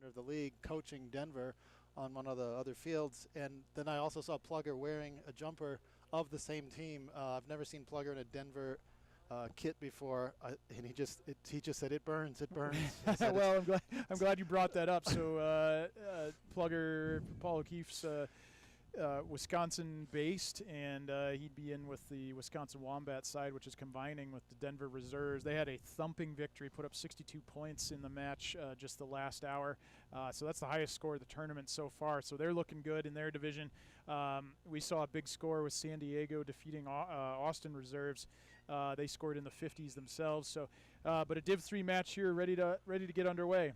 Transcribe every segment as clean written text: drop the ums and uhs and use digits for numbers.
of the league coaching Denver on one of the other fields, and then I also saw Plugger wearing a jumper of the same team. I've never seen Plugger in a Denver kit before, and he just said it burns. Well, I'm glad you brought that up. So Plugger, Paul O'Keefe's Wisconsin-based, and he'd be in with the Wisconsin Wombat side, which is combining with the Denver Reserves. They had a thumping victory, put up 62 points in the match just the last hour. So that's the highest score of the tournament so far. So they're looking good in their division. We saw a big score with San Diego defeating Austin Reserves. They scored in the 50s themselves. So, but a Div 3 match here, ready to get underway.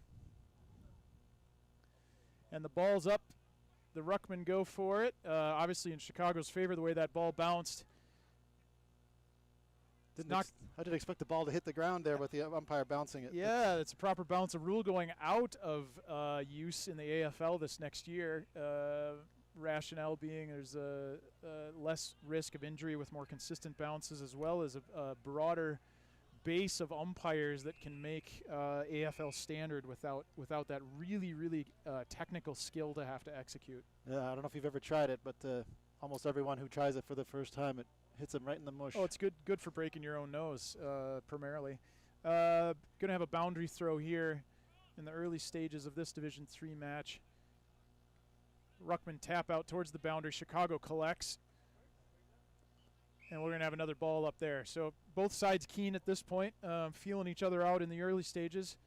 And the ball's up. The Ruckmen go for it. Obviously in Chicago's favor, the way that ball bounced. I didn't expect the ball to hit the ground there with the umpire bouncing it. Yeah, it's a proper bounce. A rule going out of use in the AFL this next year. Rationale being there's a less risk of injury with more consistent bounces, as well as a broader base of umpires that can make AFL standard without that really technical skill to have to execute. Yeah, I don't know if you've ever tried it, but almost everyone who tries it for the first time, it hits them right in the mush. Oh, it's good for breaking your own nose, primarily. Going to have a boundary throw here in the early stages of this Division 3 match. Ruckman tap out towards the boundary. Chicago collects. And we're going to have another ball up there. So both sides keen at this point, feeling each other out in the early stages.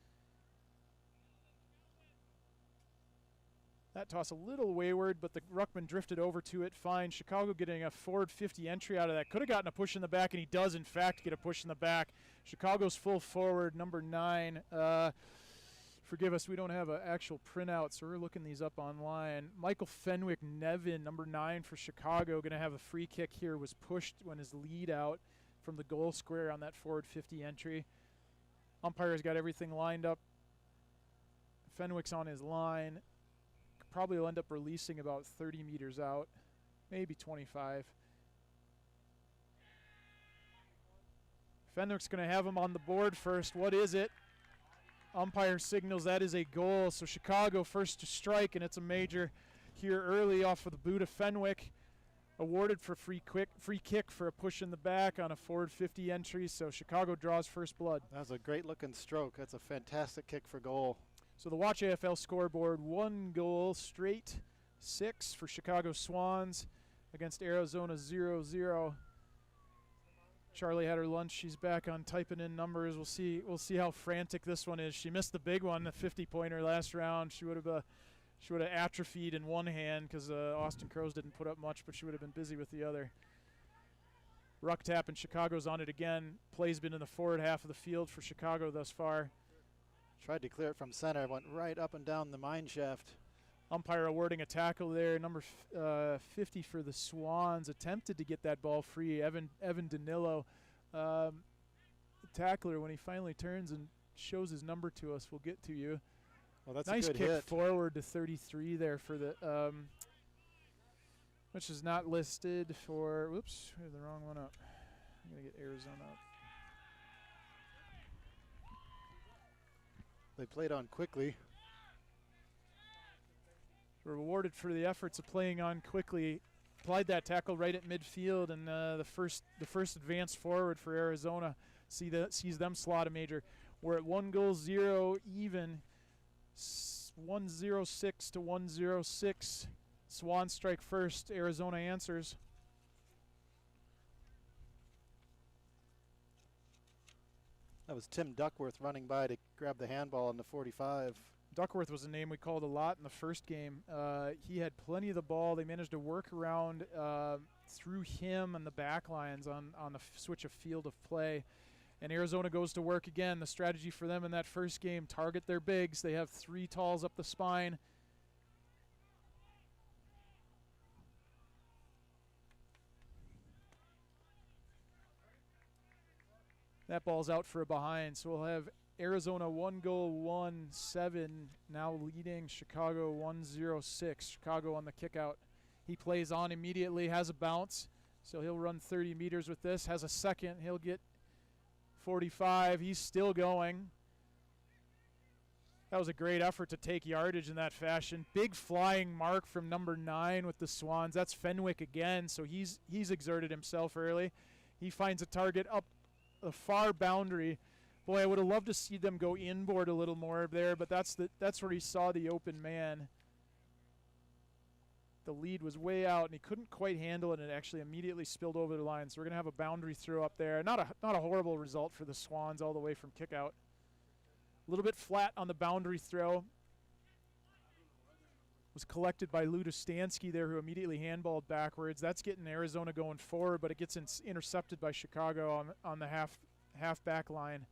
That toss a little wayward, but the Ruckman drifted over to it fine. Chicago getting a forward 50 entry out of that. Could have gotten a push in the back, and he does, in fact, get a push in the back. Chicago's full forward, number 9. Forgive us, we don't have an actual printout, so we're looking these up online. Michael Fenwick Nevin, number 9 for Chicago, going to have a free kick here, was pushed when his lead out from the goal square on that forward 50 entry. Umpire's got everything lined up. Fenwick's on his line. Probably will end up releasing about 30 meters out, maybe 25. Fenwick's going to have him on the board first. What is it? Umpire signals that is a goal. So Chicago first to strike, and it's a major here early off of the boot of Fenwick. Awarded for free kick for a push in the back on a forward 50 entry. So Chicago draws first blood. That was a great looking stroke. That's a fantastic kick for goal. So the Watch AFL scoreboard, 1 goal straight, 6 for Chicago Swans against Arizona 0-0. Charlie had her lunch. She's back on typing in numbers. We'll see how frantic this one is. She missed the big one, the 50-pointer last round. She would have atrophied in one hand because Austin Crows didn't put up much, but she would have been busy with the other. Ruck tap, and Chicago's on it again. Play's been in the forward half of the field for Chicago thus far. Tried to clear it from center, went right up and down the mine shaft. Umpire awarding a tackle there. Number 50 for the Swans attempted to get that ball free. Evan Danilo, the tackler, when he finally turns and shows his number to us, we'll get to you. Well, that's nice a good kick hit. Forward to 33 there for the, which is not listed for. Whoops, we have the wrong one up. I'm gonna get Arizona up. They played on quickly. We're rewarded for the efforts of playing on quickly. Applied that tackle right at midfield, and the first advance forward for Arizona sees them slot a major. We're at 1-0 even, 1-0-6 to 1-0-6. Swans strike first. Arizona answers. That was Tim Duckworth running by to grab the handball in the 45. Duckworth was a name we called a lot in the first game. He had plenty of the ball. They managed to work around through him and the back lines on the switch of field of play. And Arizona goes to work again. The strategy for them in that first game, target their bigs. They have 3 talls up the spine. That ball's out for a behind, so we'll have Arizona 1-1-7, now leading Chicago 1-0-6. Chicago on the kick out. He plays on immediately, has a bounce, so he'll run 30 meters with this. Has a second, he'll get 45. He's still going. That was a great effort to take yardage in that fashion. Big flying mark from number 9 with the Swans. That's Fenwick again, so he's exerted himself early. He finds a target up the far boundary. Boy, I would have loved to see them go inboard a little more there, but that's where he saw the open man. The lead was way out, and he couldn't quite handle it, and it actually immediately spilled over the line. So we're going to have a boundary throw up there. Not a horrible result for the Swans all the way from kick out. A little bit flat on the boundary throw. Was collected by Ludostansky there, who immediately handballed backwards. That's getting Arizona going forward, but it gets intercepted by Chicago on the half back line.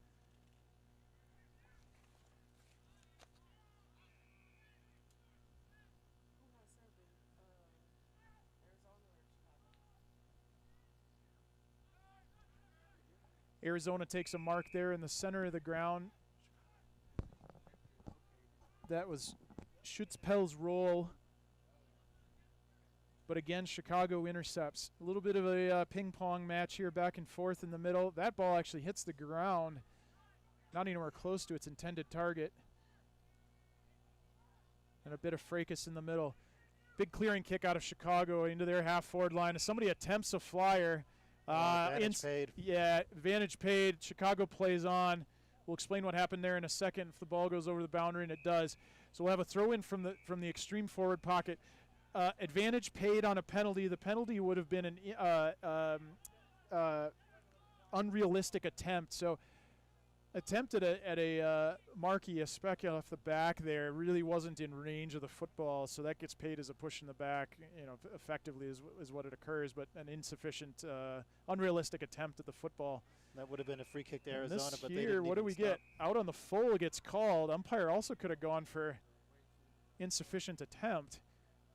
Arizona takes a mark there in the center of the ground. That was Schutzpell's roll. But again, Chicago intercepts. A little bit of a ping-pong match here, back and forth in the middle. That ball actually hits the ground, not anywhere close to its intended target. And a bit of fracas in the middle. Big clearing kick out of Chicago into their half-forward line. As somebody attempts a flyer. Advantage paid. Yeah, advantage paid. Chicago plays on. We'll explain what happened there in a second if the ball goes over the boundary, and it does. So we'll have a throw-in from the extreme forward pocket. Advantage paid on a penalty. The penalty would have been an unrealistic attempt. So attempted at a marquee, a spec off the back there, really wasn't in range of the football, so that gets paid as a push in the back, effectively is what it occurs, but an insufficient, unrealistic attempt at the football. That would have been a free kick to Arizona, This but here, they didn't what do even we stop. get? Out on the full gets called. Umpire also could have gone for insufficient attempt.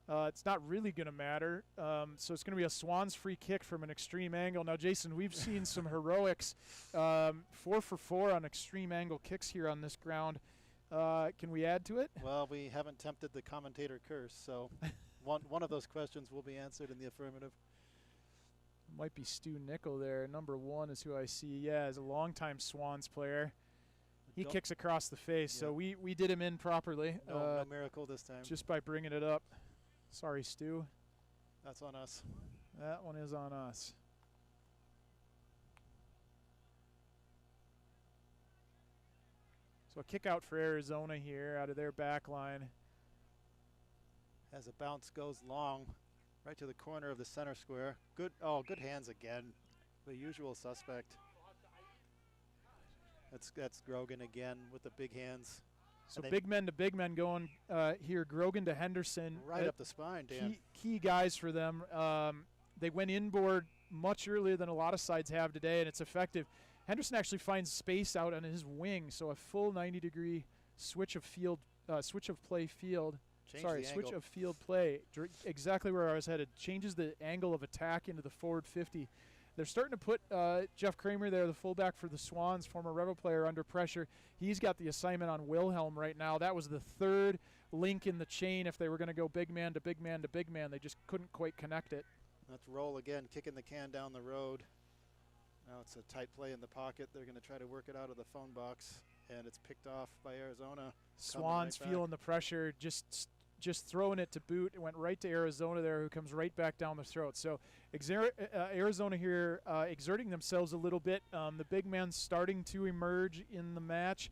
It's not really going to matter. So it's going to be a Swans free kick from an extreme angle. Now, Jason, we've seen some heroics, 4 for 4 on extreme angle kicks here on this ground. Can we add to it? Well, we haven't tempted the commentator curse, so one of those questions will be answered in the affirmative. Might be Stu Nickel there. Number 1 is who I see. Yeah, as a longtime Swans player. He kicks across the face, so we did him in properly. No miracle this time. Just by bringing it up. Sorry, Stu. That's on us. That one is on us. So a kick out for Arizona here out of their back line. As the bounce goes long, right to the corner of the center square. Good hands again. The usual suspect. That's Grogan again with the big hands. So big men to big men going here. Grogan to Henderson. Right up the spine, Dan. Key guys for them. They went inboard much earlier than a lot of sides have today, and it's effective. Henderson actually finds space out on his wing, so a full 90-degree switch of play field. Switch of field play. Exactly where I was headed. Changes the angle of attack into the forward 50. They're starting to put Jeff Kramer there, the fullback for the Swans, former Rebel player, under pressure. He's got the assignment on Wilhelm right now. That was the third link in the chain if they were going to go big man to big man to big man. They just couldn't quite connect it. Let's roll again, kicking the can down the road. Now it's a tight play in the pocket. They're going to try to work it out of the phone box, and it's picked off by Arizona. Swans feeling the pressure, just throwing it to boot. It went right to Arizona there, who comes right back down the throat. So Arizona here exerting themselves a little bit. The big men starting to emerge in the match.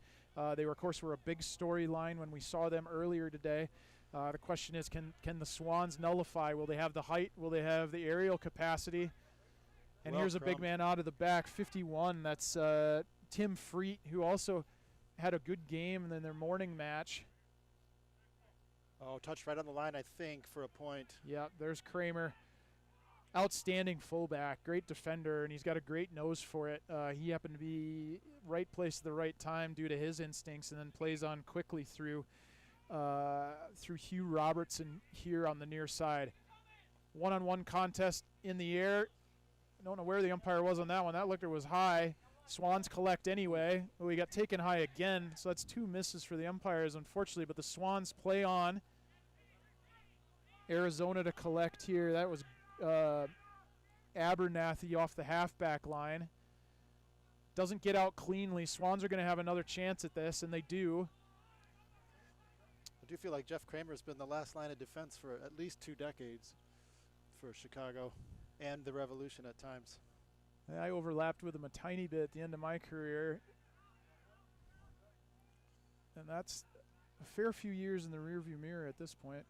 They were, of course, a big storyline when we saw them earlier today. The question is, can the Swans nullify? Will they have the height? Will they have the aerial capacity? And here's a big man out of the back, 51. That's Tim Freet, who also had a good game in their morning match. Oh, touched right on the line, I think, for a point. Yeah, there's Kramer. Outstanding fullback, great defender, and he's got a great nose for it. He happened to be right place at the right time due to his instincts, and then plays on quickly through Hugh Robertson here on the near side. One-on-one contest in the air. I don't know where the umpire was on that one. That looked, it was high. Swans collect anyway. We got taken high again, so that's 2 misses for the umpires, unfortunately, but the Swans play on. Arizona to collect here. That was Abernathy off the halfback line. Doesn't get out cleanly. Swans are going to have another chance at this, and they do. do feel like Jeff Kramer's been the last line of defense for at least 2 decades for Chicago and the Revolution at times. I overlapped with him a tiny bit at the end of my career. And that's a fair few years in the rearview mirror at this point.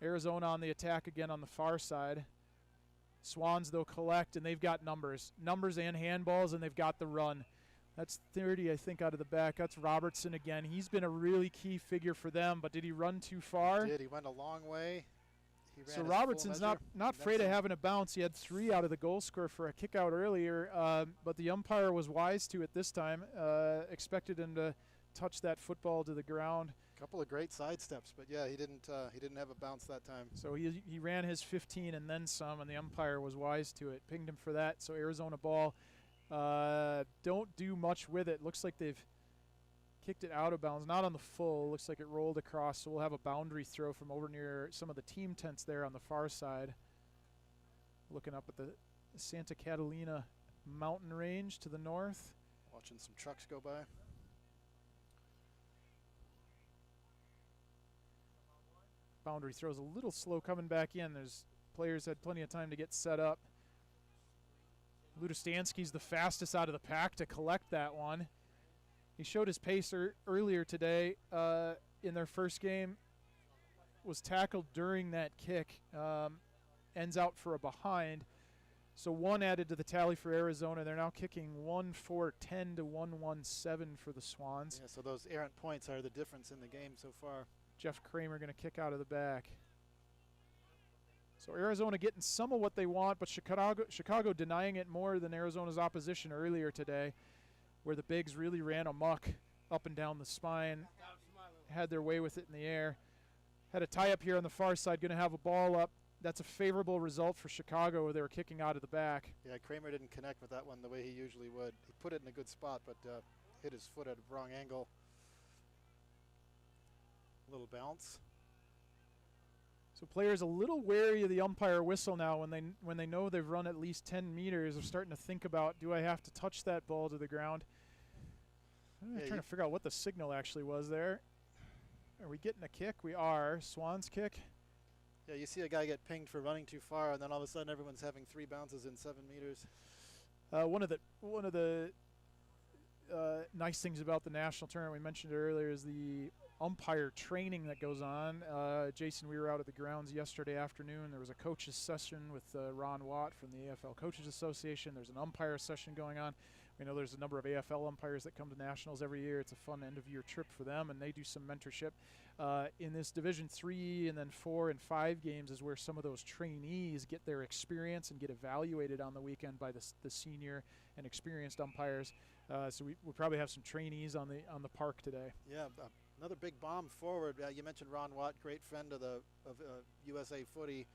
Arizona on the attack again on the far side. Swans, they'll collect, and they've got numbers and handballs, and they've got the run. That's 30, I think, out of the back. That's Robertson again. He's been a really key figure for them, but did he run too far? He did. He went a long way. He ran so Robertson's not afraid of having a bounce. He had 3 out of the goal score for a kick out earlier, but the umpire was wise to it this time. Expected him to touch that football to the ground. Couple of great side steps, but yeah, he didn't have a bounce that time. So he ran his 15 and then some, and the umpire was wise to it. Pinged him for that. So Arizona ball. Don't do much with it. Looks like they've kicked it out of bounds. Not on the full. Looks like it rolled across. So we'll have a boundary throw from over near some of the team tents there on the far side. Looking up at the Santa Catalina mountain range to the north. Watching some trucks go by. Boundary throws a little slow coming back in. There's players had plenty of time to get set up. Ludostanski's the fastest out of the pack to collect that one. He showed his pace earlier today in their first game. Was tackled during that kick. Ends out for a behind. So 1 added to the tally for Arizona. They're now kicking 1-4-10 to 1-1-7 for the Swans. Yeah, so those errant points are the difference in the game so far. Jeff Kramer going to kick out of the back. So Arizona getting some of what they want, but Chicago denying it more than Arizona's opposition earlier today, where the Bigs really ran amok up and down the spine, had their way with it in the air. Had a tie-up here on the far side, going to have a ball up. That's a favorable result for Chicago, where they were kicking out of the back. Yeah, Kramer didn't connect with that one the way he usually would. He put it in a good spot, but hit his foot at a wrong angle. Little bounce. So players a little wary of the umpire whistle now when they know they've run at least 10 meters. They're starting to think about, do I have to touch that ball to the ground? I'm trying to figure out what the signal actually was there. Are we getting a kick? We are. Swans kick. Yeah, you see a guy get pinged for running too far, and then all of a sudden everyone's having 3 bounces in 7 meters. One of the nice things about the national tournament we mentioned earlier is the umpire training that goes on. Jason, we were out at the grounds yesterday afternoon. There was a coaches session with Ron Watt from the AFL Coaches Association. There's an umpire session going on. We know there's a number of AFL umpires that come to nationals every year. It's a fun end-of-year trip for them, and they do some mentorship. In this Division 3 and then 4 and 5 games is where some of those trainees get their experience and get evaluated on the weekend by the senior and experienced umpires. So we'll probably have some trainees on the park today. Yeah, another big bomb forward. You mentioned Ron Watt, great friend of USA Footy,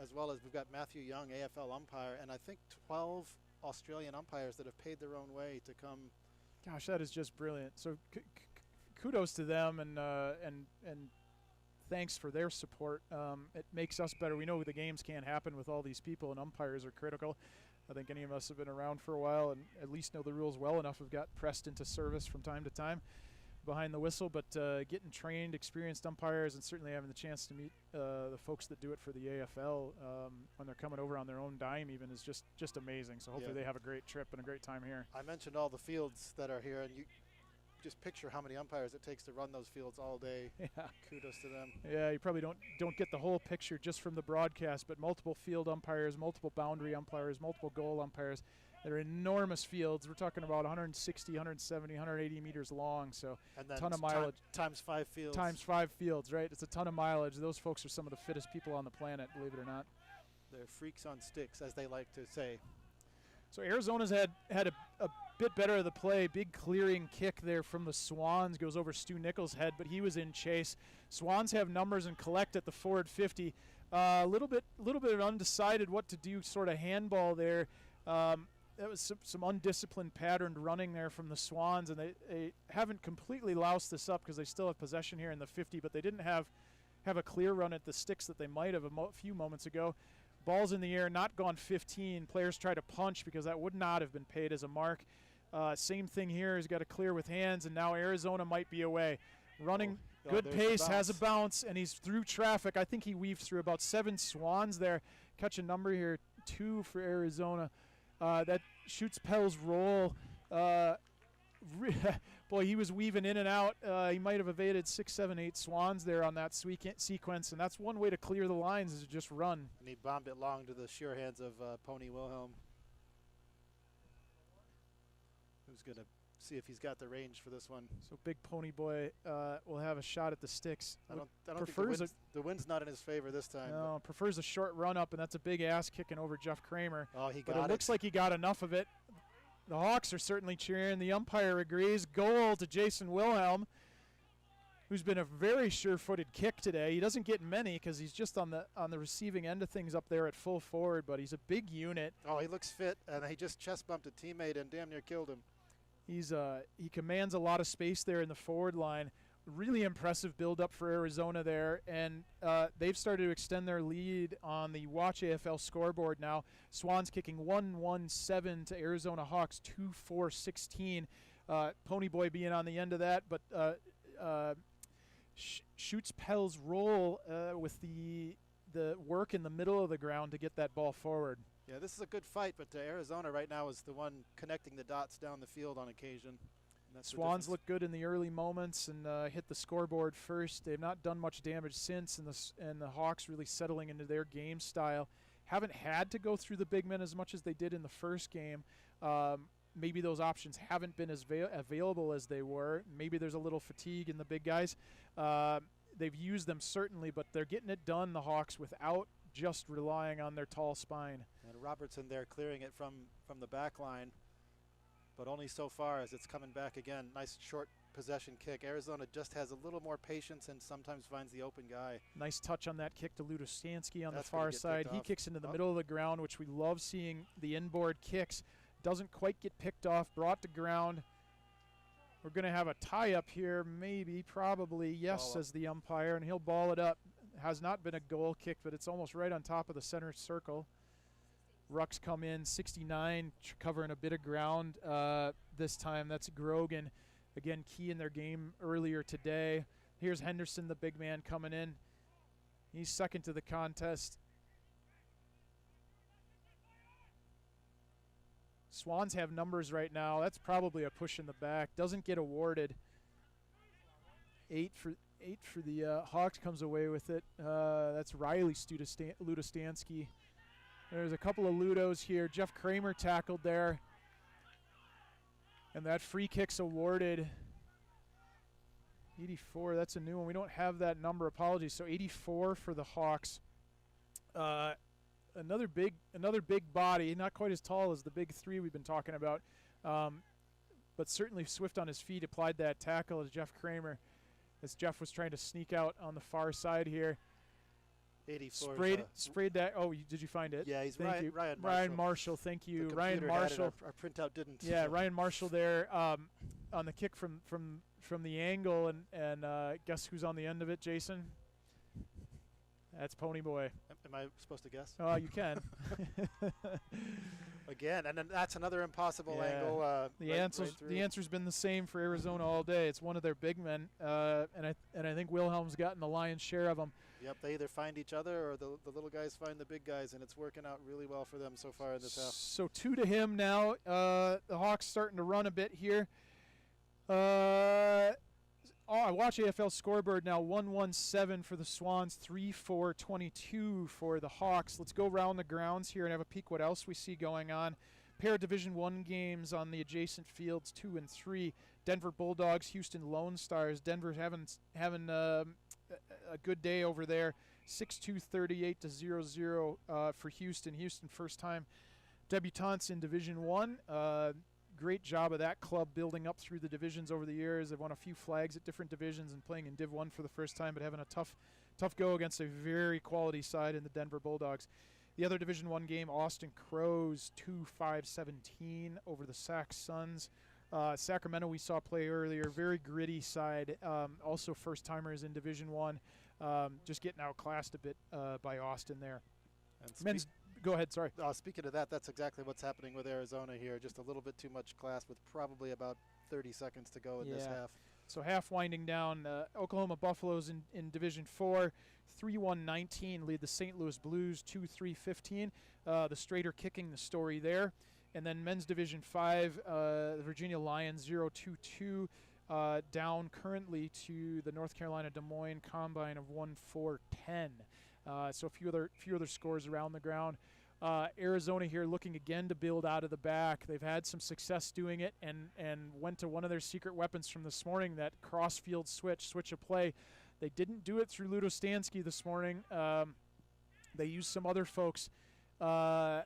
as well as we've got Matthew Young, AFL umpire, and I think 12 Australian umpires that have paid their own way to come. Gosh, that is just brilliant. So kudos to them, and thanks for their support. It makes us better. We know the games can't happen with all these people, and umpires are critical. I think any of us have been around for a while and at least know the rules well enough. We've got pressed into service from time to time behind the whistle, but getting trained, experienced umpires, and certainly having the chance to meet the folks that do it for the AFL when they're coming over on their own dime even is just amazing. So hopefully they have a great trip and a great time here. I mentioned all the fields that are here, and you just picture how many umpires it takes to run those fields all day. Yeah. Kudos to them. Yeah, you probably don't get the whole picture just from the broadcast, but multiple field umpires, multiple boundary umpires, multiple goal umpires. They're enormous fields. We're talking about 160, 170, 180 meters long, so and then ton of mileage. Times 5 fields. Times 5 fields, right? It's a ton of mileage. Those folks are some of the fittest people on the planet, believe it or not. They're freaks on sticks, as they like to say. So Arizona's had a bit better of the play. Big clearing kick there from the Swans. Goes over Stu Nichols' head, but he was in chase. Swans have numbers and collect at the forward 50. A little bit undecided what to do, sort of handball there. That was some undisciplined patterned running there from the Swans, and they haven't completely loused this up because they still have possession here in the 50, but they didn't have a clear run at the sticks that they might have a few moments ago. Ball's in the air, not gone 15. Players try to punch because that would not have been paid as a mark. Same thing here. He's got to clear with hands, and now Arizona might be away. running Oh, good there's the pace, has a bounce. bounce, and he's through traffic. I think he weaves through about 7 Swans there. Catch a number here, 2 for Arizona. That shoots Pell's roll. Boy, he was weaving in and out. He might have evaded 6, 7, 8 Swans there on that sequence, and that's one way to clear the lines is to just run. And he bombed it long to the sure hands of Pony Wilhelm, who's going to see if he's got the range for this one. So Big Pony Boy will have a shot at the sticks. I don't think Prefers the wind's not in his favor this time. No, prefers a short run up, and that's a big ass kicking over Jeff Kramer. Oh, he But got it looks like he got enough of it. The Hawks are certainly cheering. The umpire agrees. Goal to Jason Wilhelm, who's been a very sure-footed kick today. He doesn't get many because he's just on the receiving end of things up there at full forward, but he's a big unit. Oh, he looks fit, and he just chest bumped a teammate and damn near killed him. He commands a lot of space there in the forward line. Really impressive build-up for Arizona there, and they've started to extend their lead on the Watch AFL scoreboard now. Swans kicking 1-1-7 to Arizona Hawks 2-4-16. Pony Boy being on the end of that, but shoots Pell's roll with the work in the middle of the ground to get that ball forward. Yeah, this is a good fight, but Arizona right now is the one connecting the dots down the field on occasion. That's Swans look good in the early moments and hit the scoreboard first. They've not done much damage since, and the Hawks really settling into their game style. Haven't had to go through the big men as much as they did in the first game. Maybe those options haven't been as available as they were. Maybe there's a little fatigue in the big guys. They've used them certainly, but they're getting it done, the Hawks, without just relying on their tall spine. And Robertson there clearing it from the back line, but only so far as it's coming back again. Nice short possession kick. Arizona just has a little more patience and sometimes finds the open guy. Nice touch on that kick to Ludostansky on That's the far gonna get side. picked He off. kicks into the middle of the ground, which we love seeing the inboard kicks. Doesn't quite get picked off, brought to ground. We're going to have a tie-up here, maybe, probably, yes, Ball up. says the umpire, and he'll ball it up. Has not been a goal kick, but it's almost right on top of the center circle. Rucks come in, 69, covering a bit of ground this time. That's Grogan. Again, key in their game earlier today. Here's Henderson, the big man, coming in. He's second to the contest. Swans have numbers right now. That's probably a push in the back. Doesn't get awarded. 8 for the Hawks, comes away with it. That's Riley Ludostansky. There's a couple of Ludos here. Jeff Kramer tackled there. And that free kick's awarded. 84, that's a new one. We don't have that number, apologies. So 84 for the Hawks. Another big body, not quite as tall as the big three we've been talking about, but certainly swift on his feet, applied that tackle as Jeff Kramer, as Jeff was trying to sneak out on the far side here. 84. Sprayed that. Oh, did you find it? Yeah, he's Thank you. Ryan Marshall. Thank you. The Ryan computer had it, Marshall. Our printout didn't. Yeah, Ryan Marshall there on the kick from the angle, and guess who's on the end of it, Jason? That's Pony Boy. Am I supposed to guess? Oh, you can. Again, and then that's another impossible Yeah. angle. The answer's been the same for Arizona all day. It's one of their big men, and I think Wilhelm's gotten the lion's share of them. Yep, they either find each other or the little guys find the big guys, and it's working out really well for them so far in this half. So 2 to him now. The Hawks starting to run a bit here. I watch AFL scoreboard now, 1-1-7 for the Swans, 3-4-22 for the Hawks. Let's go around the grounds here and have a peek what else we see going on. Pair of Division I games on the adjacent fields, 2 and 3. Denver Bulldogs, Houston Lone Stars. Denver's having a good day over there. 6-2, 38-0-0 for Houston. Houston first time debutantes in Division I. Great job of that club building up through the divisions over the years. They've won a few flags at different divisions and playing in Div 1 for the first time, but having a tough go against a very quality side in the Denver Bulldogs. The other Division 1 game, Austin Crows 2-5-17 over the Sac Suns. Sacramento we saw play earlier, very gritty side, also first-timers in Division 1, just getting outclassed a bit by Austin there. And Go ahead, sorry. Speaking of that, that's exactly what's happening with Arizona here. Just a little bit too much class with probably about 30 seconds to go in this half. So half winding down. Oklahoma Buffaloes in Division 4, 3-1-19 lead the St. Louis Blues 2-3-15. The straighter kicking the story there. And then men's Division 5, the Virginia Lions 0-2-2 down currently to the North Carolina Des Moines Combine of 1-4-10. So a few other scores around the ground. Arizona here looking again to build out of the back. They've had some success doing it and went to one of their secret weapons from this morning, that cross-field switch of play. They didn't do it through Ludo Stansky this morning. They used some other folks, and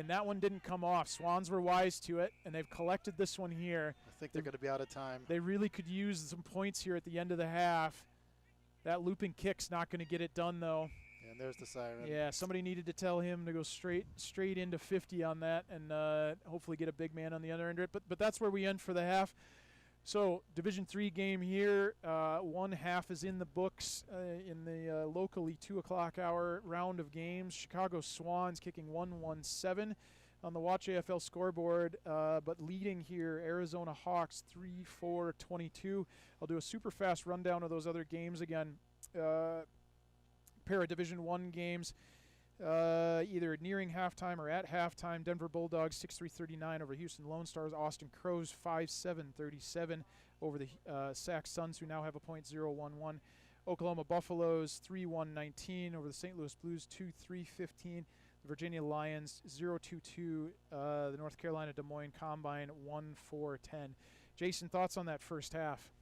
that one didn't come off. Swans were wise to it, and they've collected this one here. I think they're going to be out of time. They really could use some points here at the end of the half. That looping kick's not going to get it done, though. And there's the siren. Yeah, somebody needed to tell him to go straight into 50 on that, and hopefully get a big man on the other end of it. But that's where we end for the half. So Division 3 game here. One half is in the books in the locally 2 o'clock hour round of games. Chicago Swans kicking 1-1-7 on the Watch AFL scoreboard, but leading here Arizona Hawks 3-4-22. I'll do a super fast rundown of those other games again. Pair of Division 1 games, either nearing halftime or at halftime. Denver Bulldogs 6-3-39 over Houston Lone Stars. Austin Crows 5-7-37 over the Sac Suns, who now have a .011. Oklahoma Buffaloes 3-1-19 over the St. Louis Blues 2-3-15. The Virginia Lions 0-2-2. The North Carolina Des Moines Combine 1-4-10. Jason, thoughts on that first half?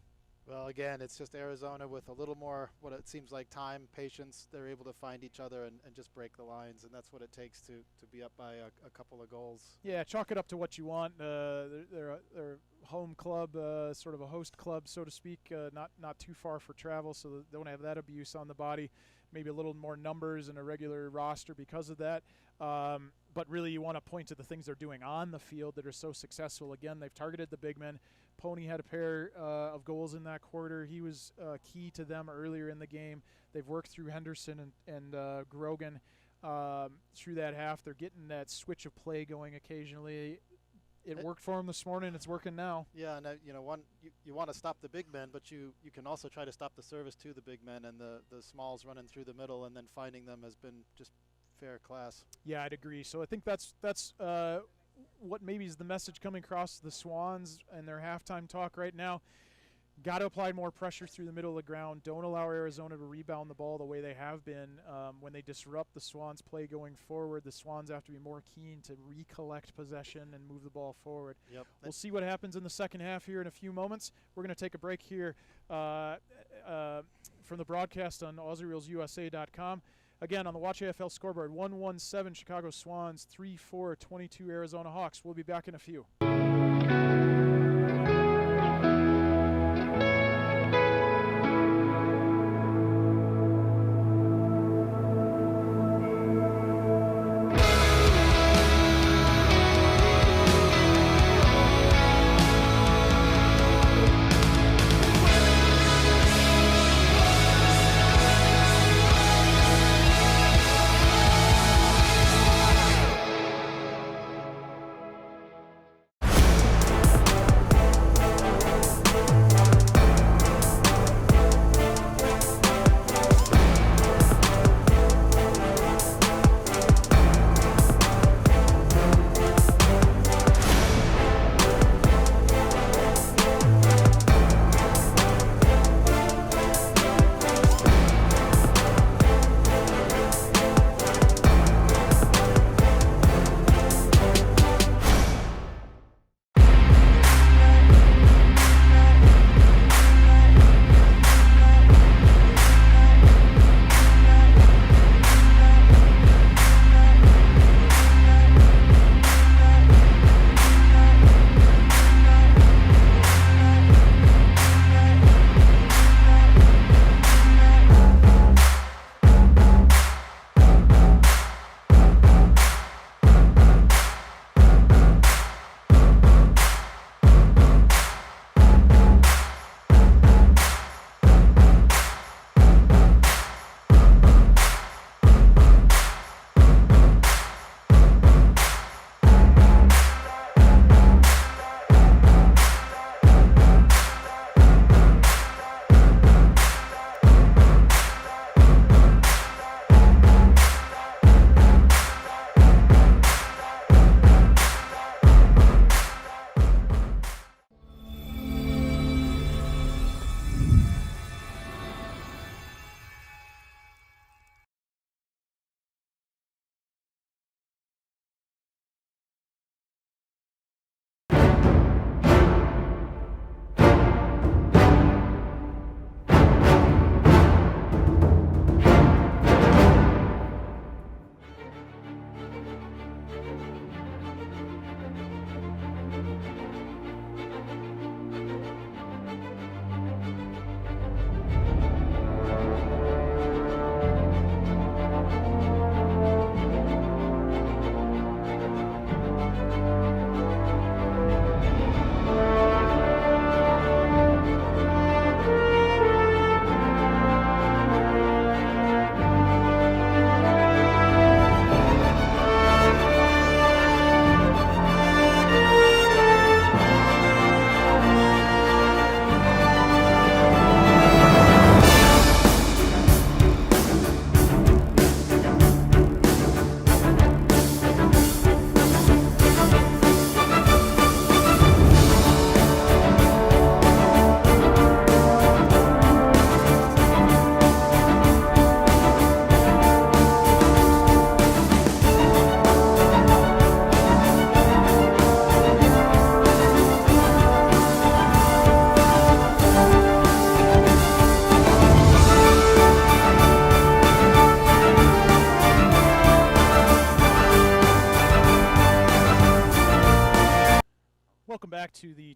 Well, again, it's just Arizona with a little more, what it seems like, time, patience. They're able to find each other and just break the lines, and that's what it takes to be up by a couple of goals. Yeah, chalk it up to what you want. They're a home club, sort of a host club, so to speak, not too far for travel, so they don't have that abuse on the body. Maybe a little more numbers in a regular roster because of that. But really you want to point to the things they're doing on the field that are so successful. Again, they've targeted the big men. Pony had a pair of goals in that quarter. He was key to them earlier in the game. They've worked through Henderson and Grogan through that half. They're getting that switch of play going occasionally. It worked for them this morning. It's working now. Yeah, and you want to stop the big men, but you can also try to stop the service to the big men, and the smalls running through the middle and then finding them has been just fair class. Yeah, I'd agree. So I think that's what maybe is the message coming across the Swans and their halftime talk right now. Got to apply more pressure through the middle of the ground. Don't allow Arizona to rebound the ball the way they have been. When they disrupt the Swans' play going forward, the Swans have to be more keen to recollect possession and move the ball forward. Yep. We'll see what happens in the second half here in a few moments. We're going to take a break here from the broadcast on AussieReelsUSA.com. Again, on the Watch AFL scoreboard, 1-1-7 Chicago Swans, 3-4-22 Arizona Hawks. We'll be back in a few.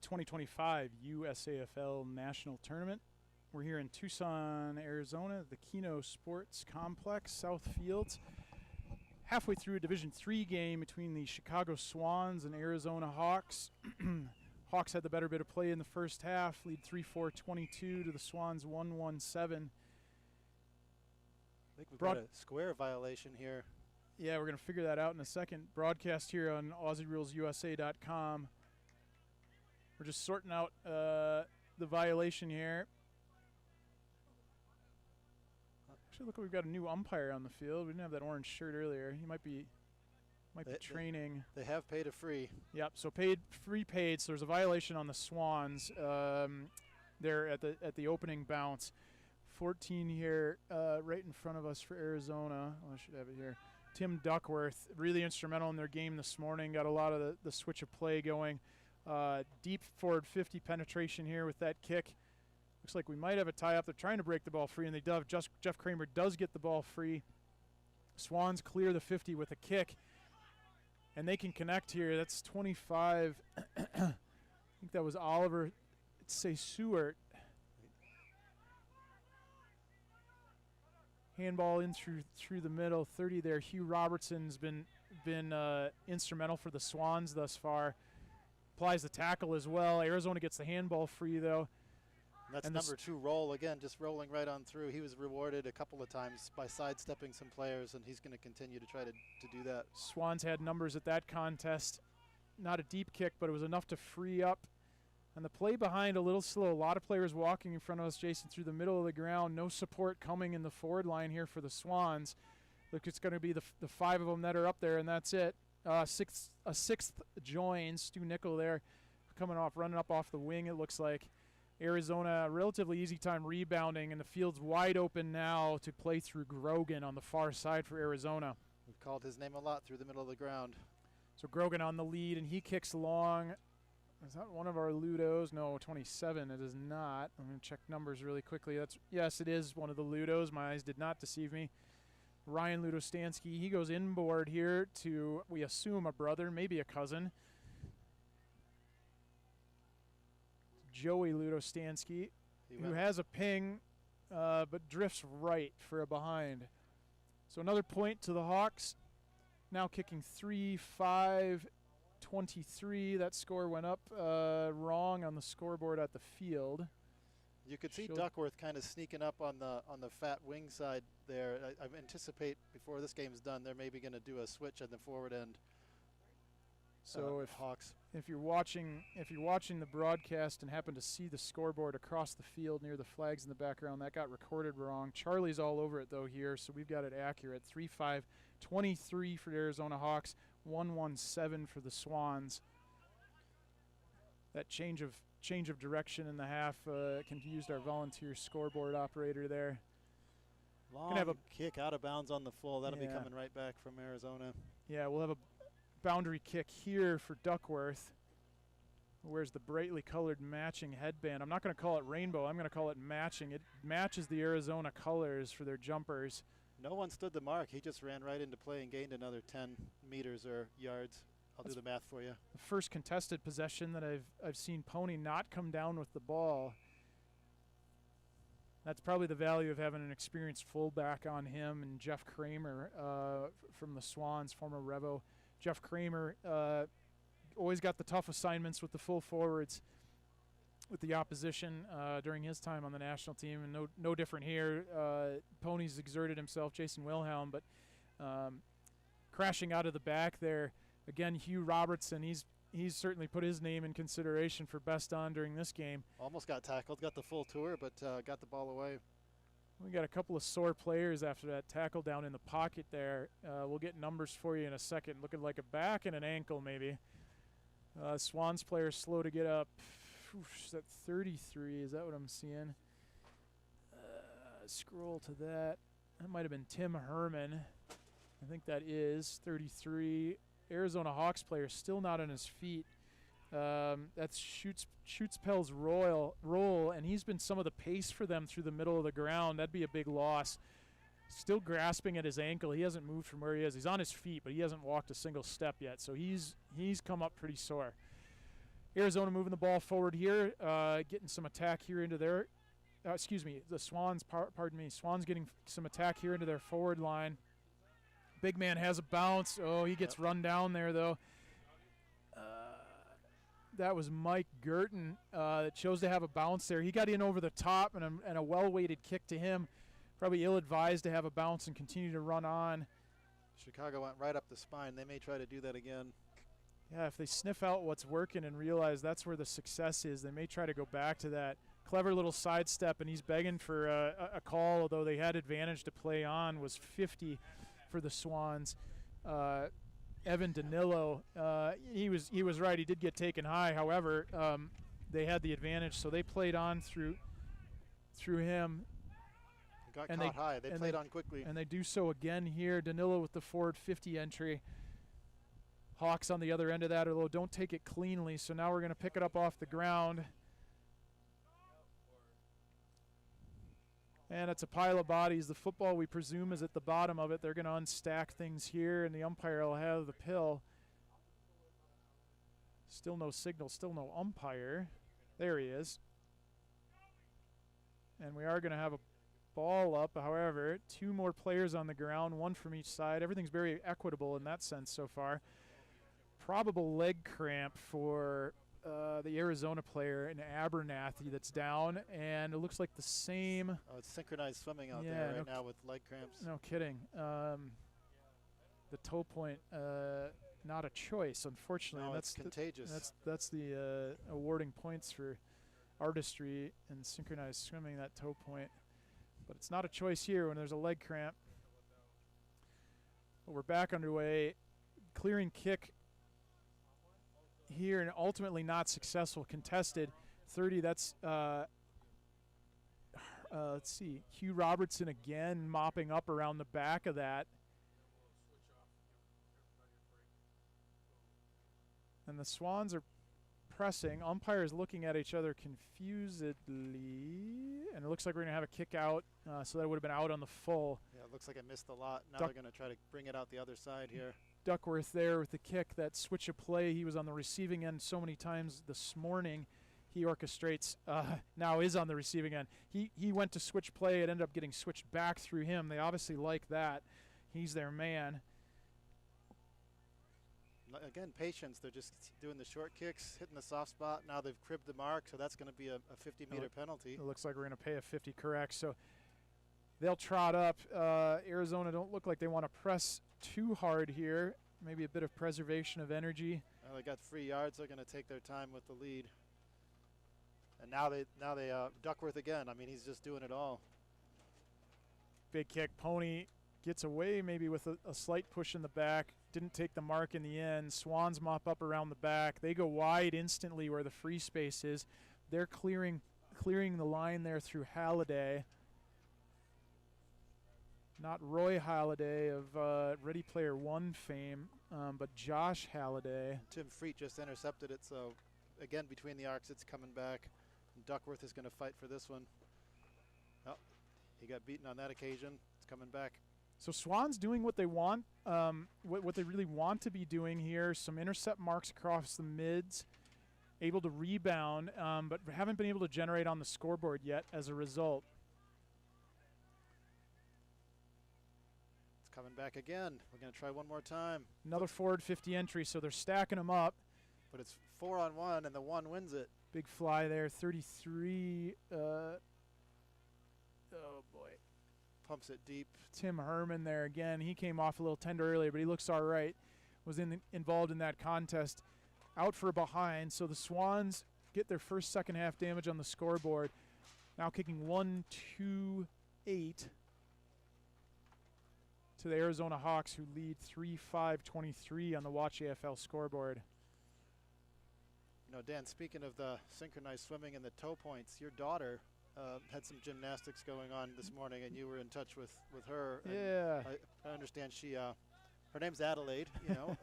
2025 USAFL National Tournament. We're here in Tucson, Arizona, the Kino Sports Complex, South Fields. Halfway through a Division III game between the Chicago Swans and Arizona Hawks. Hawks had the better bit of play in the first half, lead 3-4-22 to the Swans 1-1-7. I think we've got a square violation here. Yeah, we're going to figure that out in a second. Broadcast here on AussieRulesUSA.com. We're just sorting out the violation here. Actually, look, we've got a new umpire on the field. We didn't have that orange shirt earlier. He might be training. They have paid a free. Yep. So free paid. So there's a violation on the Swans. There at the opening bounce. 14 here, right in front of us for Arizona. Oh, I should have it here. Tim Duckworth, really instrumental in their game this morning. Got a lot of the switch of play going. Deep forward 50 penetration here with that kick. Looks like we might have a tie-up. They're trying to break the ball free, and they do. Jeff Kramer does get the ball free. Swans clear the 50 with a kick, and they can connect here. That's 25. I think that was Oliver Seward. Handball in through the middle, 30 there. Hugh Robertson's been instrumental for the Swans thus far. Applies the tackle as well. Arizona gets the handball free though. That's number 2 roll again, just rolling right on through. He was rewarded a couple of times by sidestepping some players, and he's going to continue to try to do that. Swans had numbers at that contest. Not a deep kick, but it was enough to free up. And the play behind a little slow. A lot of players walking in front of us, Jason, through the middle of the ground. No support coming in the forward line here for the Swans. Look, it's going to be the 5 of them that are up there, and that's it. A sixth joins. Stu Nickel there running up off the wing, it looks like. Arizona, relatively easy time rebounding, and the field's wide open now to play through Grogan on the far side for Arizona. We've called his name a lot through the middle of the ground. So Grogan on the lead, and he kicks long. Is that one of our Ludos? No, 27. It is not. I'm going to check numbers really quickly. Yes, it is one of the Ludos. My eyes did not deceive me. Ryan Ludostansky, he goes inboard here to, we assume, a brother, maybe a cousin. Joey Ludostansky, who has a ping, but drifts right for a behind. So another point to the Hawks. Now kicking 3-5-23. That score went up wrong on the scoreboard at the field. You could see Duckworth kind of sneaking up on the fat wing side there. I anticipate before this game's done, they're maybe going to do a switch at the forward end. So Hawks. If you're watching the broadcast and happen to see the scoreboard across the field near the flags in the background, that got recorded wrong. Charlie's all over it though here, so we've got it accurate. 3-5-23 for the Arizona Hawks, 1-1-7 for the Swans. That change of direction in the half confused our volunteer scoreboard operator there. Long have a kick out of bounds on the full. That'll be coming right back from Arizona. Yeah, we'll have a boundary kick here for Duckworth. Wears the brightly colored matching headband. I'm not going to call it rainbow. I'm going to call it matching. It matches the Arizona colors for their jumpers. No one stood the mark. He just ran right into play and gained another 10 meters or yards. I'll do the math for you. The first contested possession that I've seen Pony not come down with the ball. That's probably the value of having an experienced fullback on him, and Jeff Kramer from the Swans, former Revo. Jeff Kramer always got the tough assignments with the full forwards with the opposition during his time on the national team, and no different here. Pony's exerted himself, Jason Wilhelm, but crashing out of the back there. Again, Hugh Robertson, he's certainly put his name in consideration for best on during this game. Almost got tackled, got the full tour, but got the ball away. We got a couple of sore players after that tackle down in the pocket there. We'll get numbers for you in a second. Looking like a back and an ankle maybe. Swans player slow to get up. Is that 33? Is that what I'm seeing? Scroll to that. That might have been Tim Herman. I think that is 33. Arizona Hawks player still not on his feet. That's Schutzpell's roll, and he's been some of the pace for them through the middle of the ground. That'd be a big loss. Still grasping at his ankle. He hasn't moved from where he is. He's on his feet, but he hasn't walked a single step yet, so he's come up pretty sore. Arizona moving the ball forward here, getting some attack here into their, excuse me, the Swans, pardon me, Swans getting some attack here into their forward line. Big man has a bounce. Oh, he gets run down there, though. That was Mike Gurton that chose to have a bounce there. He got in over the top, and a well-weighted kick to him. Probably ill-advised to have a bounce and continue to run on. Chicago went right up the spine. They may try to do that again. Yeah, if they sniff out what's working and realize that's where the success is, they may try to go back to that. Clever little sidestep, and he's begging for a call, although they had advantage to play on, was 50 for the Swans. Evan Danilo, he was right. He did get taken high. However, they had the advantage, so they played on through him. Got caught high. They played on quickly. And they do so again here. Danilo with the forward 50 entry. Hawks on the other end of that, although don't take it cleanly. So now we're going to pick it up off the ground. And it's a pile of bodies. The football, we presume, is at the bottom of it. They're going to unstack things here, and the umpire will have the pill. Still no signal, still no umpire. There he is. And we are going to have a ball up. However, 2 more players on the ground, 1 from each side. Everything's very equitable in that sense so far. Probable leg cramp for the Arizona player in Abernathy that's down, and it looks like the same. Oh, it's synchronized swimming out there right now with leg cramps. No kidding. The toe point, not a choice, unfortunately. No, that's contagious. That's the awarding points for artistry and synchronized swimming, that toe point. But it's not a choice here when there's a leg cramp. But we're back underway. Clearing kick here, and ultimately not successful. Contested 30. That's let's see, Hugh Robertson again mopping up around the back of that. And the Swans are pressing. Umpires looking at each other confusedly, and it looks like we're going to have a kick out, so that would have been out on the full. Yeah, it looks like I missed a lot. Now they're going to try to bring it out the other side here. Duckworth there with the kick, that switch of play. He was on the receiving end so many times this morning. He orchestrates, now is on the receiving end. He went to switch play. It ended up getting switched back through him. They obviously like that. He's their man. Again, patience. They're just doing the short kicks, hitting the soft spot. Now they've cribbed the mark, so that's going to be a 50-meter penalty. It looks like we're going to pay a 50 correct. So they'll trot up. Arizona don't look like they want to press too hard here. Maybe a bit of preservation of energy. Well, they got 3 yards. They're going to take their time with the lead. And now they Duckworth again. I mean, he's just doing it all. Big kick. Pony gets away maybe with a slight push in the back. Didn't take the mark in the end. Swans mop up around the back. They go wide instantly where the free space is. They're clearing the line there through Halliday. Not Roy Halladay of Ready Player One fame, but Josh Halladay. Tim Freet just intercepted it, so again between the arcs it's coming back. And Duckworth is going to fight for this one. Oh, he got beaten on that occasion. It's coming back. So Swans doing what they want, what they really want to be doing here. Some intercept marks across the mids, able to rebound, but haven't been able to generate on the scoreboard yet as a result. It's coming back again. We're going to try one more time. Another forward 50 entry, so they're stacking them up. But it's 4-on-1, and the 1 wins it. Big fly there, 33. Oh, boy. Pumps it deep. Tim Herman there again. He came off a little tender earlier, but he looks all right. Was involved in that contest. Out for a behind, so the Swans get their first second half damage on the scoreboard. Now kicking 1-2-8 to the Arizona Hawks, who lead 3-5-23 on the Watch AFL scoreboard. You know, Dan, speaking of the synchronized swimming and the toe points, your daughter had some gymnastics going on this morning, and you were in touch with her. Yeah. I understand she, her name's Adelaide, you know,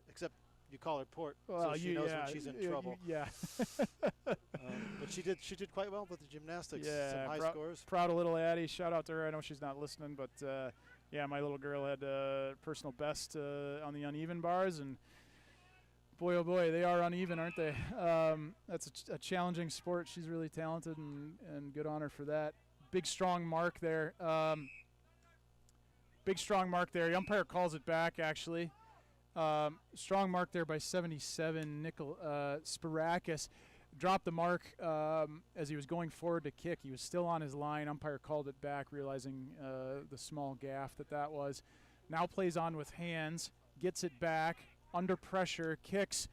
except you call her Port, well, so she knows when she's in trouble. Yeah. But she did quite well with the gymnastics. Yeah, some high scores. Proud of little Addie. Shout out to her. I know she's not listening, but yeah, my little girl had personal best on the uneven bars, and Boy, oh boy, they are uneven, aren't they? That's a challenging sport. She's really talented, and good on her for that. Big, strong mark there. Big, strong mark there. The umpire calls it back, actually. Strong mark there by 77. Sparakis dropped the mark as he was going forward to kick. He was still on his line. Umpire called it back, realizing the small gaff that was. Now plays on with hands, gets it back. Under pressure, kicks,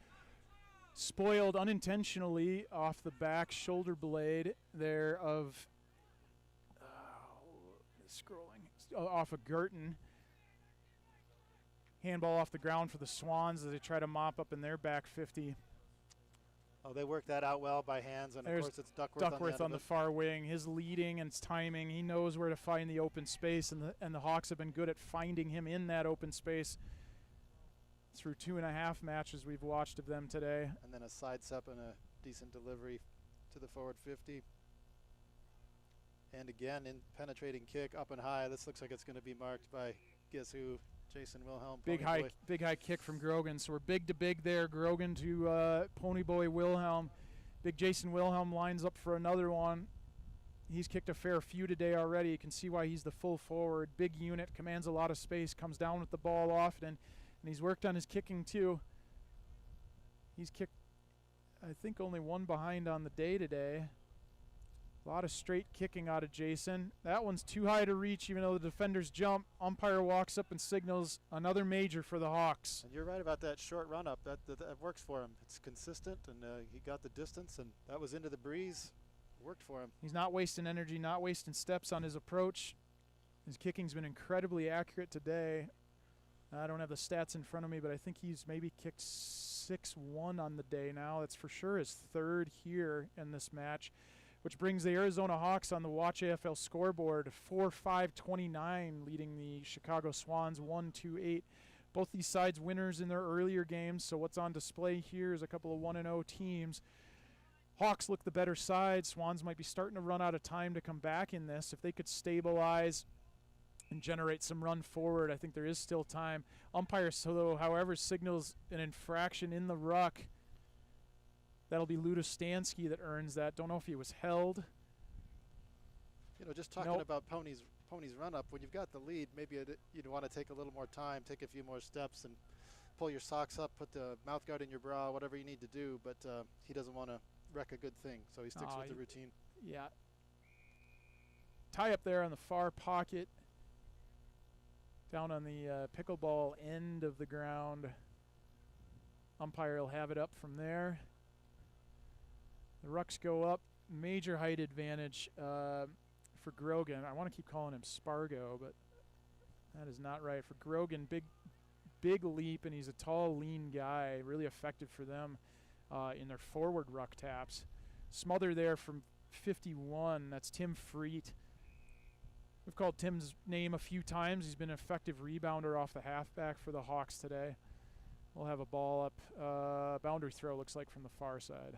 spoiled unintentionally off the back shoulder blade there of, off of Girton. Handball off the ground for the Swans as they try to mop up in their back 50. Oh, they worked that out well by hands, and There's of course it's Duckworth on the far wing. His leading and his timing, he knows where to find the open space, and the Hawks have been good at finding him in that open space through 2.5 matches we've watched of them today. And then a side step and a decent delivery to the forward 50. And again, in penetrating kick up and high. This looks like it's going to be marked by, guess who, Jason Wilhelm. Big high kick from Grogan. So we're big to big there. Grogan to Ponyboy Wilhelm. Big Jason Wilhelm lines up for another one. He's kicked a fair few today already. You can see why he's the full forward. Big unit, commands a lot of space, comes down with the ball often. And he's worked on his kicking too. He's kicked, I think, only one behind on the day today. A lot of straight kicking out of Jason. That one's too high to reach, even though the defenders jump. Umpire walks up and signals another major for the Hawks. And you're right about that short run up. That works for him. It's consistent, and he got the distance, and that was into the breeze. Worked for him. He's not wasting energy, not wasting steps on his approach. His kicking's been incredibly accurate today. I don't have the stats in front of me, but I think he's maybe kicked 6-1 on the day now. That's for sure his third here in this match, which brings the Arizona Hawks on the Watch AFL scoreboard 4-5-29, leading the Chicago Swans 1-2-8. Both these sides winners in their earlier games, so what's on display here is a couple of 1-0 teams. Hawks look the better side. Swans might be starting to run out of time to come back in this. If they could stabilize and generate some run forward, I think there is still time. Umpire, however, signals an infraction in the ruck. That'll be Ludostansky that earns that. Don't know if he was held. You know, just talking about Pony's run up, when you've got the lead, maybe you'd want to take a little more time, take a few more steps, and pull your socks up, put the mouth guard in your bra, whatever you need to do. But he doesn't want to wreck a good thing, so he sticks with the routine. Yeah. Tie up there on the far pocket. Down on the pickleball end of the ground. Umpire will have it up from there. The rucks go up. Major height advantage for Grogan. I want to keep calling him Spargo, but that is not right. For Grogan, big leap, and he's a tall, lean guy. Really effective for them in their forward ruck taps. Smother there from 51. That's Tim Freet. We've called Tim's name a few times. He's been an effective rebounder off the halfback for the Hawks today. We'll have a ball up. Boundary throw looks like from the far side.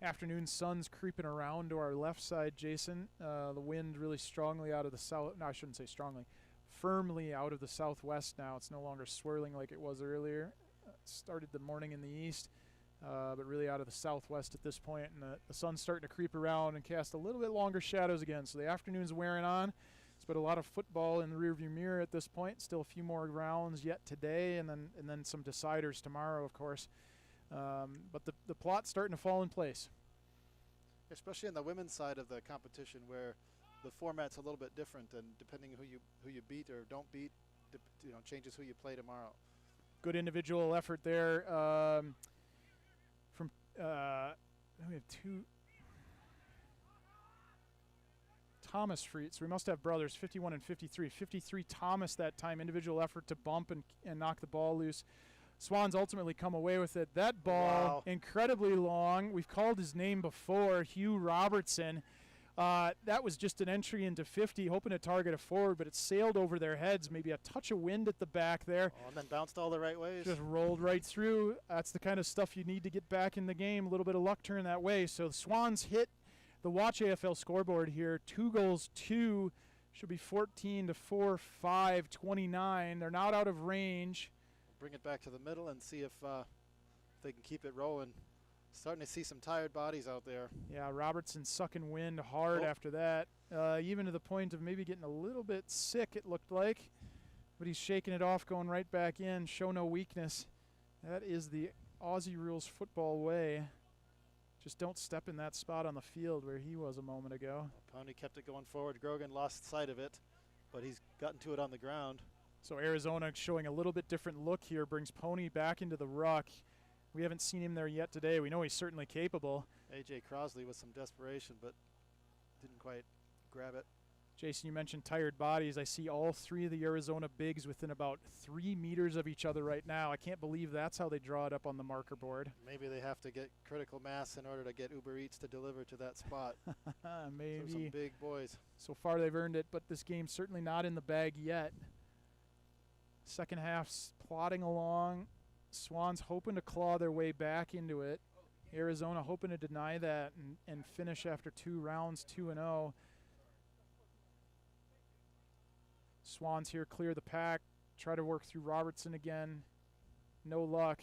Afternoon sun's creeping around to our left side, Jason. The wind really strongly out of the south. No, I shouldn't say strongly. Firmly out of the southwest now. It's no longer swirling like it was earlier. It started the morning in the east, but really out of the southwest at this point. And the sun's starting to creep around and cast a little bit longer shadows again. So the afternoon's wearing on. It's been a lot of football in the rearview mirror at this point. Still a few more rounds yet today, and then some deciders tomorrow, of course. But the plot's starting to fall in place. Especially on the women's side of the competition, where the format's a little bit different, and depending who you beat or don't beat, changes who you play tomorrow. Good individual effort there from we have two. Thomas Freet, so we must have brothers, 51 and 53. 53 Thomas that time, individual effort to bump and knock the ball loose. Swans ultimately come away with it. That ball, incredibly long. We've called his name before, Hugh Robertson. That was just an entry into 50, hoping to target a forward, but it sailed over their heads. Maybe a touch of wind at the back there. Oh, and then bounced all the right ways. Just rolled right through. That's the kind of stuff you need to get back in the game. A little bit of luck turn that way. So the Swans hit the Watch AFL scoreboard here. 2 goals, 2 Should be 14 to 4, 5, 29. They're not out of range. Bring it back to the middle and see if they can keep it rolling. Starting to see some tired bodies out there. Yeah, Robertson sucking wind hard after that. Even to the point of maybe getting a little bit sick, it looked like. But he's shaking it off, going right back in. Show no weakness. That is the Aussie rules football way. Just don't step in that spot on the field where he was a moment ago. Pony kept it going forward. Grogan lost sight of it, but he's gotten to it on the ground. So Arizona showing a little bit different look here, brings Pony back into the ruck. We haven't seen him there yet today. We know he's certainly capable. A.J. Crosley with some desperation, but didn't quite grab it. Jason, you mentioned tired bodies. I see all three of the Arizona bigs within about 3 meters of each other right now. I can't believe that's how they draw it up on the marker board. Maybe they have to get critical mass in order to get Uber Eats to deliver to that spot. Maybe. So some big boys. So far they've earned it, but this game's certainly not in the bag yet. Second half's plodding along. Swans hoping to claw their way back into it. Arizona hoping to deny that and finish after 2 rounds 2-0. Swans here clear the pack, try to work through Robertson again. No luck.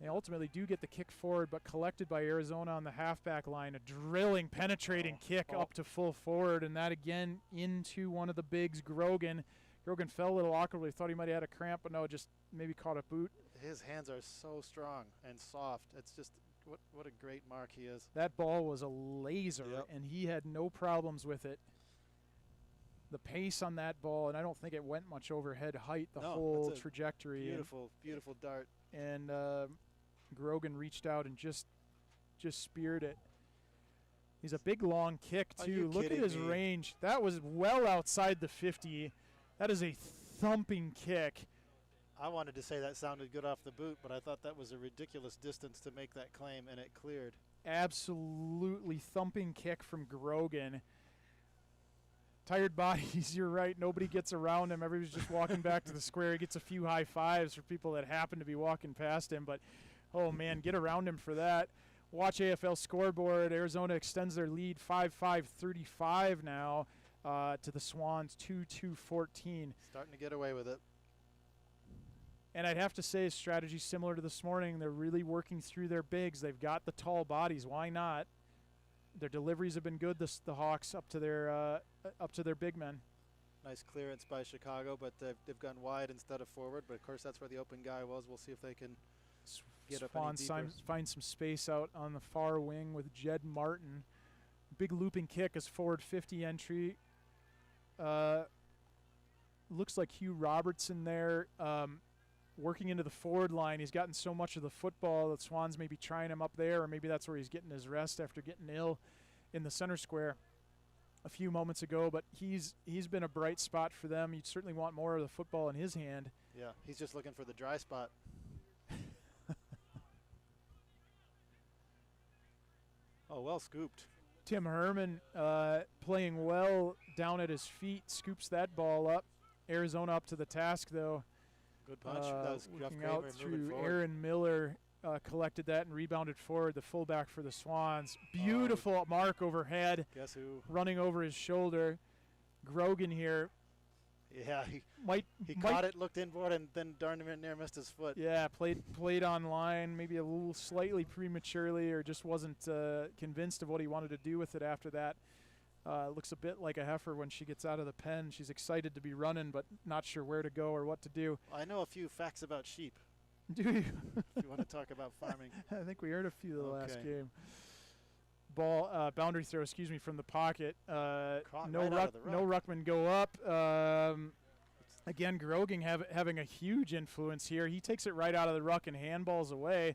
They ultimately do get the kick forward, but collected by Arizona on the halfback line. A drilling, penetrating kick up to full forward, and that again into one of the bigs, Grogan. Grogan fell a little awkwardly, thought he might have had a cramp, but no, just maybe caught a boot. His hands are so strong and soft. It's just, what a great mark he is. That ball was a laser, and he had no problems with it. The pace on that ball, and I don't think it went much over head height, the whole trajectory. Beautiful, beautiful dart. And Grogan reached out and just speared it. He's a big, long kick, too. Look at his range. That was well outside the 50. That is a thumping kick. I wanted to say that sounded good off the boot, but I thought that was a ridiculous distance to make that claim, and it cleared. Absolutely thumping kick from Grogan. Tired bodies, you're right. Nobody gets around him. Everybody's just walking back to the square. He gets a few high fives for people that happen to be walking past him. But, oh, man, get around him for that. Watch AFL scoreboard. Arizona extends their lead 5-5-35 now to the Swans 2-2-14. Starting to get away with it. And I'd have to say his strategy similar to this morning. They're really working through their bigs. They've got the tall bodies. Why not? Their deliveries have been good. The Hawks up to their big men. Nice clearance by Chicago, but they've gone wide instead of forward. But of course, that's where the open guy was. We'll see if they can get up any deeper. Find some space out on the far wing with Jed Martin. Big looping kick is forward 50 entry. Looks like Hugh Robertson there. Working into the forward line. He's gotten so much of the football that Swans may be trying him up there, or maybe that's where he's getting his rest after getting ill in the center square a few moments ago. But he's been a bright spot for them. You'd certainly want more of the football in his hand. Yeah, he's just looking for the dry spot. Oh, well scooped. Tim Herman playing well down at his feet, scoops that ball up. Arizona up to the task, though. Good punch. That was looking out through Aaron Miller, collected that and rebounded forward. The fullback for the Swans. Beautiful mark overhead. Guess who? Running over his shoulder. Grogan here. Yeah, he caught it, looked inboard, and then darn near missed his foot. Yeah, played on line, maybe a little slightly prematurely, or just wasn't convinced of what he wanted to do with it after that. Looks a bit like a heifer when she gets out of the pen. She's excited to be running, but not sure where to go or what to do. I know a few facts about sheep. Do you? If you want to talk about farming. I think we heard a few the last game. Ball, boundary throw, from the no ruckman go up. Again, Grogan having a huge influence here. He takes it right out of the ruck and handballs away,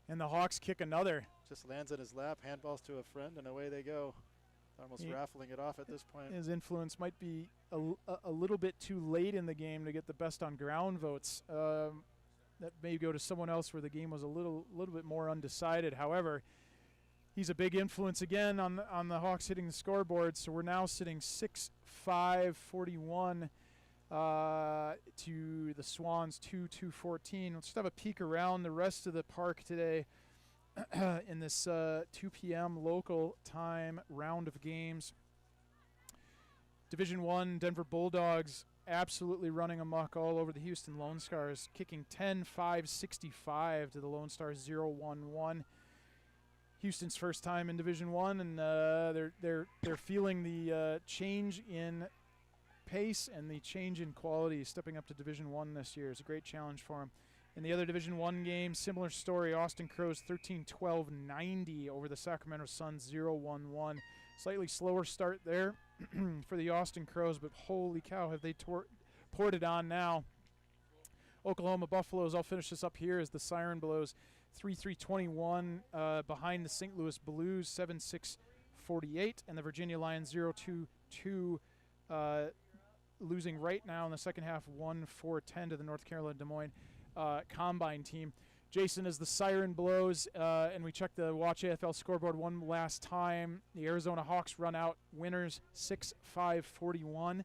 and the Hawks kick another. Just lands in his lap, handballs to a friend, and away they go. Almost raffling it off at this point. His influence might be a little bit too late in the game to get the best on ground votes. That may go to someone else where the game was a little bit more undecided. However, he's a big influence again on the Hawks hitting the scoreboard. So we're now sitting 6-5-41 to the Swans 2-2-14. Let's just have a peek around the rest of the park today. In this 2 p.m. local time round of games. Division I, Denver Bulldogs absolutely running amok all over the Houston Lone Stars, kicking 10-5-65 to the Lone Stars 0-1-1. Houston's first time in Division I, and they're feeling the change in pace and the change in quality. Stepping up to Division I this year is a great challenge for them. In the other Division I game, similar story. Austin Crows 13-12-90 over the Sacramento Suns 0-1-1. Slightly slower start there for the Austin Crows, but holy cow, have they poured it on now. Oklahoma Buffaloes, I'll finish this up here as the siren blows. 3-3-21 behind the St. Louis Blues, 7-6-48, and the Virginia Lions 0-2-2 losing right now in the second half 1-4-10 to the North Carolina Des Moines Combine team. Jason, as the siren blows and we check the Watch AFL scoreboard one last time, the Arizona Hawks run out winners 6-5-41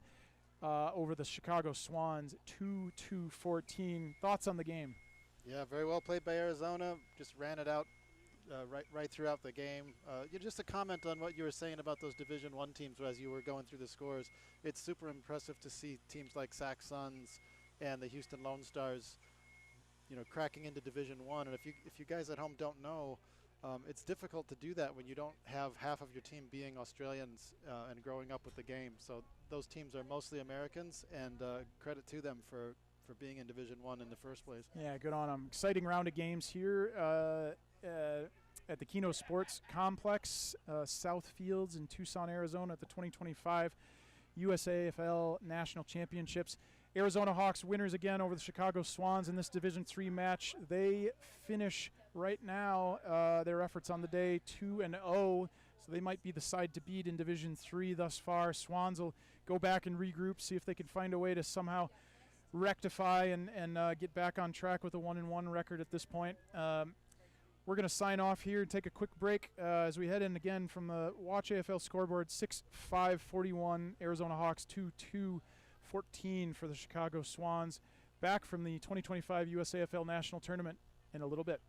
over the Chicago Swans 2-2-14. Thoughts on the game? Yeah, very well played by Arizona. Just ran it out right throughout the game. Just a comment on what you were saying about those Division I teams as you were going through the scores. It's super impressive to see teams like Sac Suns and the Houston Lone Stars, cracking into Division I. And if you guys at home don't know, it's difficult to do that when you don't have half of your team being Australians and growing up with the game. So those teams are mostly Americans, and credit to them for being in Division I in the first place. Yeah, good on them. Exciting round of games here at the Kino Sports Complex, South Fields in Tucson, Arizona at the 2025 USAFL National Championships. Arizona Hawks winners again over the Chicago Swans in this Division III match. They finish right now their efforts on the day 2-0, so they might be the side to beat in Division III thus far. Swans will go back and regroup, see if they can find a way to somehow rectify and get back on track with a 1-1 record at this point. We're going to sign off here and take a quick break as we head in again from the Watch AFL scoreboard. 6-5-41 Arizona Hawks, 2-2-14 for the Chicago Swans. Back from the 2025 USAFL National Tournament in a little bit.